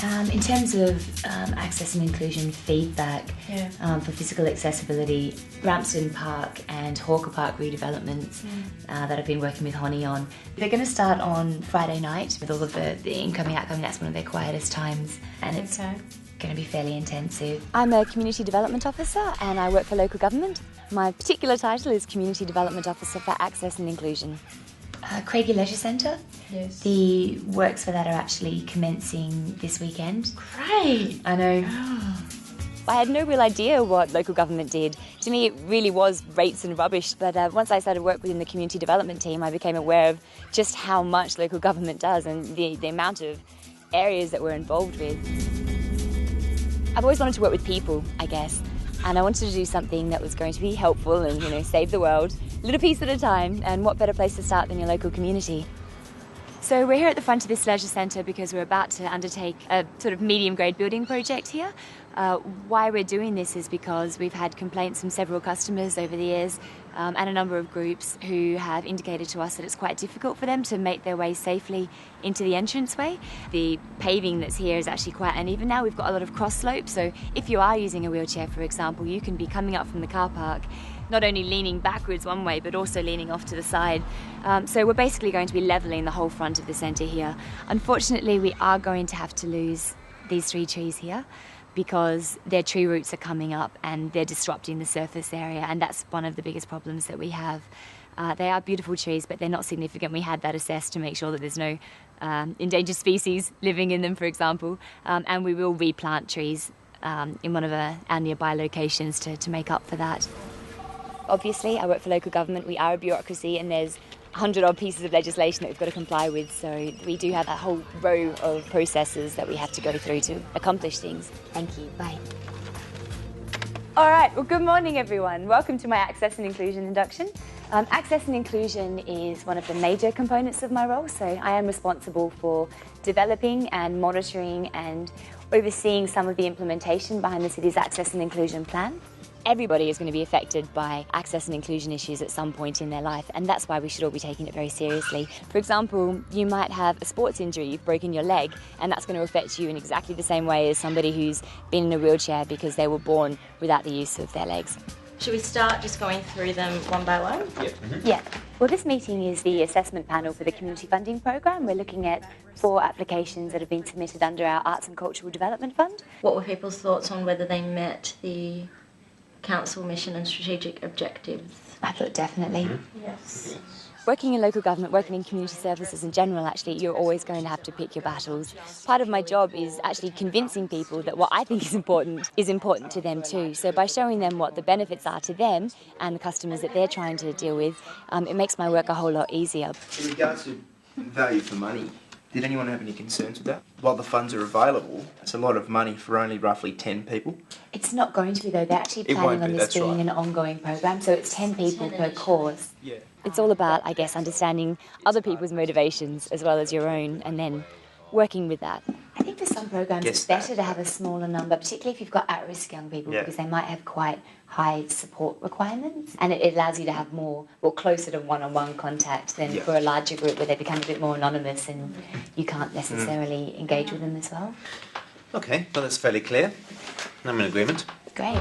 In terms of access and inclusion feedback for physical accessibility, Ramsden Park and Hawker Park redevelopments that I've been working with Honey on, they're going to start on Friday night with all of the incoming, outgoing. That's one of their quietest times, and it's going to be fairly intensive. I'm a Community Development Officer and I work for local government. My particular title is Community Development Officer for Access and Inclusion. Craigie Leisure Centre. Yes. The works for that are actually commencing this weekend. Great! I know. I had no real idea what local government did. To me, it really was rates and rubbish, but once I started work within the community development team, I became aware of just how much local government does and the amount of areas that we're involved with. I've always wanted to work with people, I guess, and I wanted to do something that was going to be helpful and, save the world, a little piece at a time, and what better place to start than your local community. So we're here at the front of this leisure centre because we're about to undertake a sort of medium-grade building project here. Why we're doing this is because we've had complaints from several customers over the years and a number of groups who have indicated to us that it's quite difficult for them to make their way safely into the entranceway. The paving that's here is actually quite uneven now. We've got a lot of cross slopes, so if you are using a wheelchair, for example, you can be coming up from the car park not only leaning backwards one way but also leaning off to the side. So we're basically going to be levelling the whole front of the centre here. Unfortunately, we are going to have to lose these 3 trees here because their tree roots are coming up and they're disrupting the surface area, and that's one of the biggest problems that we have. They are beautiful trees, but they're not significant. We had that assessed to make sure that there's no endangered species living in them, for example, and we will replant trees in one of our nearby locations to make up for that. Obviously, I work for local government. We are a bureaucracy and there's 100-odd pieces of legislation that we've got to comply with, so we do have a whole row of processes that we have to go through to accomplish things. Thank you. Bye. All right, well, good morning, everyone. Welcome to my Access and Inclusion induction. Access and inclusion is one of the major components of my role, so I am responsible for developing and monitoring and overseeing some of the implementation behind the city's Access and Inclusion plan. Everybody is going to be affected by access and inclusion issues at some point in their life, and that's why we should all be taking it very seriously. For example, you might have a sports injury, you've broken your leg, and that's going to affect you in exactly the same way as somebody who's been in a wheelchair because they were born without the use of their legs. Should we start just going through them one by one? Yeah. Yeah. Well, this meeting is the assessment panel for the community funding program. We're looking at 4 applications that have been submitted under our Arts and Cultural Development Fund. What were people's thoughts on whether they met the council mission and strategic objectives? I thought definitely. Yes. Working in local government, working in community services in general, actually, you're always going to have to pick your battles. Part of my job is actually convincing people that what I think is important to them too. So by showing them what the benefits are to them and the customers that they're trying to deal with, it makes my work a whole lot easier. In regards to value for money, did anyone have any concerns with that? While the funds are available, it's a lot of money for only roughly 10 people. It's not going to be, though. They're actually It won't planning on be, this that's being right. an ongoing program, so it's 10 people per cause. Yeah. It's all about, I guess, understanding other people's motivations as well as your own, and then working with that. I think for some programs it's better to have a smaller number, particularly if you've got at-risk young people, because they might have quite high support requirements, and it allows you to have more, closer to one-on-one contact than for a larger group where they become a bit more anonymous and you can't necessarily engage with them as well. Okay, well that's fairly clear. I'm in agreement. Great.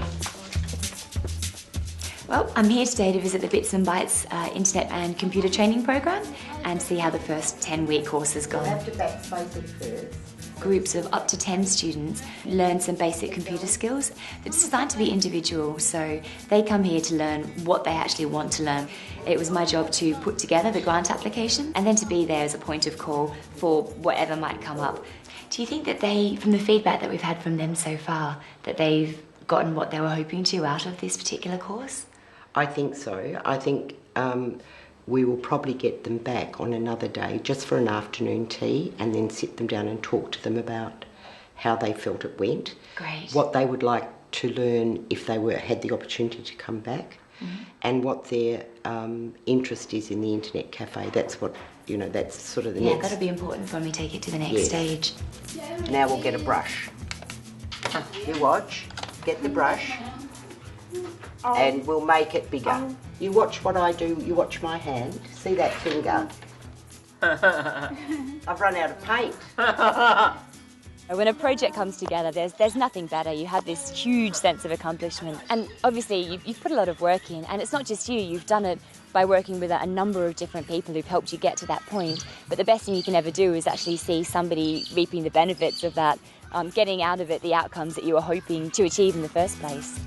Well, I'm here today to visit the Bits and Bytes Internet and Computer Training Program and see how the first 10-week course has gone. We'll have to backspace it first. Groups of up to 10 students learn some basic computer skills. It's designed to be individual, so they come here to learn what they actually want to learn. It was my job to put together the grant application and then to be there as a point of call for whatever might come up. Do you think that from the feedback that we've had from them so far, that they've gotten what they were hoping to out of this particular course? I think so. I think we will probably get them back on another day just for an afternoon tea and then sit them down and talk to them about how they felt it went. Great. What they would like to learn if they had the opportunity to come back, and what their interest is in the internet cafe. That's what, that's sort of the next... Yeah, that'll be important when we take it to the next stage. Now we'll get a brush. You watch, get the brush, and we'll make it bigger. You watch what I do, you watch my hand. See that finger? I've run out of paint. When a project comes together, there's nothing better. You have this huge sense of accomplishment. And obviously, you've put a lot of work in, and it's not just you. You've done it by working with a number of different people who've helped you get to that point. But the best thing you can ever do is actually see somebody reaping the benefits of that, getting out of it the outcomes that you were hoping to achieve in the first place.